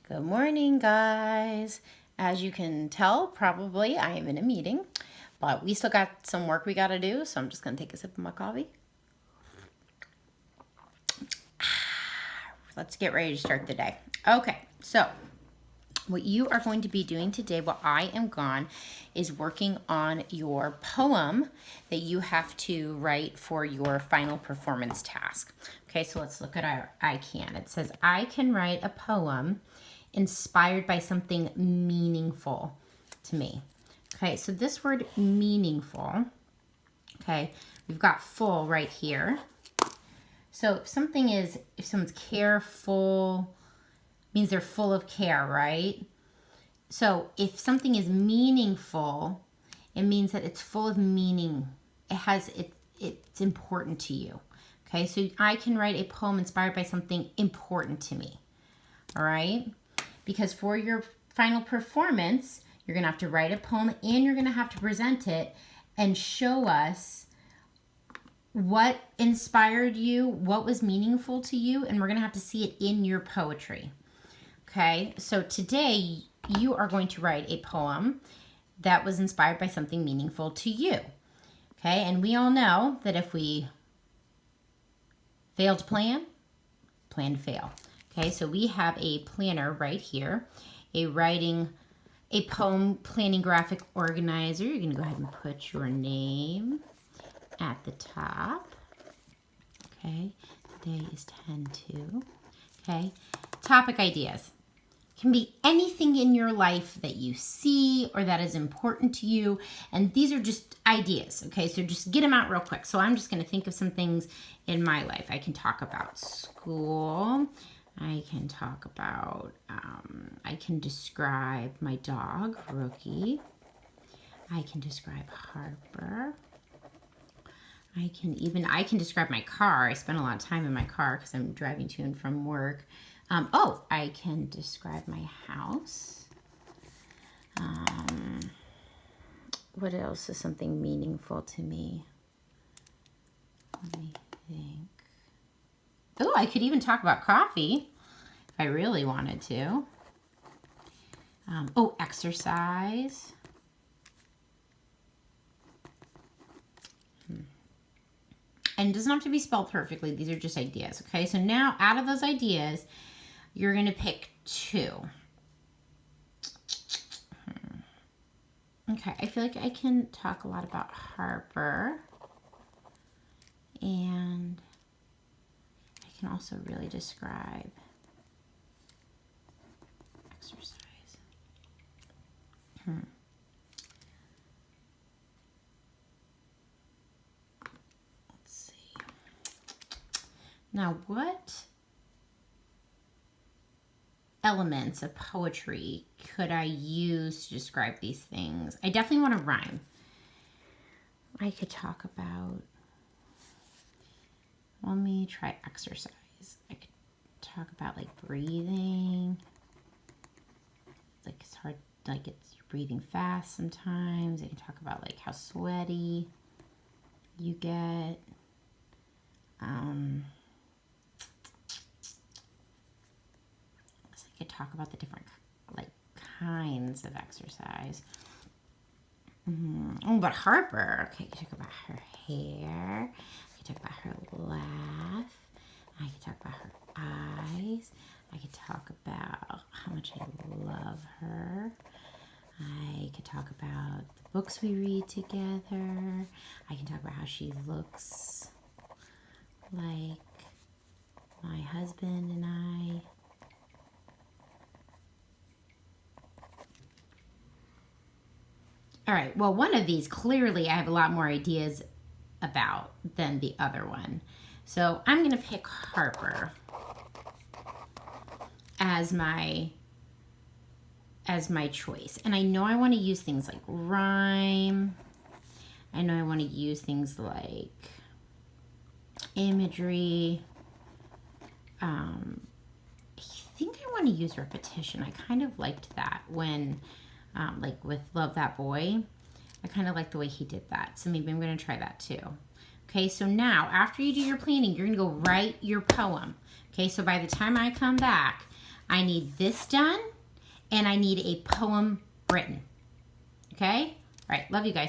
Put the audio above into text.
Good morning, guys. As you can tell, probably I am in a meeting, but we still got some work we got to do, so I'm just going to take a sip of my coffee. Let's get ready to start the day. Okay, so what you are going to be doing today while I am gone is working on your poem that you have to write for your final performance task. Okay, so let's look at our I can. It says, I can write a poem inspired by something meaningful to me. Okay, so this word meaningful, okay, we've got full right here. So if someone's careful, means they're full of care, right? So if something is meaningful, it means that it's full of meaning. It's important to you. Okay, so I can write a poem inspired by something important to me. All right? Because for your final performance, you're going to have to write a poem and you're going to have to present it and show us what inspired you, what was meaningful to you, and we're going to have to see it in your poetry. Okay, so today you are going to write a poem that was inspired by something meaningful to you. Okay, and we all know that if we fail to plan to fail. Okay, so we have a planner right here, a poem planning graphic organizer. You're going to go ahead and put your name at the top. Okay, today is 10/2. Okay, topic ideas. Can be anything in your life that you see or that is important to you. And these are just ideas, okay? So just get them out real quick. So I'm just going to think of some things in my life. I can talk about school. I can talk about, I can describe my dog, Rookie. I can describe Harper. I can describe my car. I spend a lot of time in my car because I'm driving to and from work. I can describe my house. What else is something meaningful to me? Let me think. Oh, I could even talk about coffee if I really wanted to. Exercise. And it doesn't have to be spelled perfectly. These are just ideas, okay? So now, out of those ideas, you're going to pick 2. Okay, I feel like I can talk a lot about Harper. And I can also really describe exercise. Let's see. Now, what elements of poetry could I use to describe these things? I definitely want to rhyme. I could talk about, let me try exercise. I could talk about like breathing. Like it's hard, like it's breathing fast sometimes. I can talk about like how sweaty you get. I could talk about the different like kinds of exercise. But Harper, okay, I could talk about her hair. I could talk about her laugh. I could talk about her eyes. I could talk about how much I love her. I could talk about the books we read together. I can talk about how she looks like my husband and I. All right, well, one of these, clearly I have a lot more ideas about than the other one. So I'm going to pick Harper as my choice. And I know I want to use things like rhyme. I know I want to use things like imagery. I think I want to use repetition. I kind of liked that when like with Love That Boy. I kind of like the way he did that. So maybe I'm going to try that too. Okay, so now after you do your planning, you're going to go write your poem. Okay, so by the time I come back, I need this done, and I need a poem written. Okay? All right, love you guys.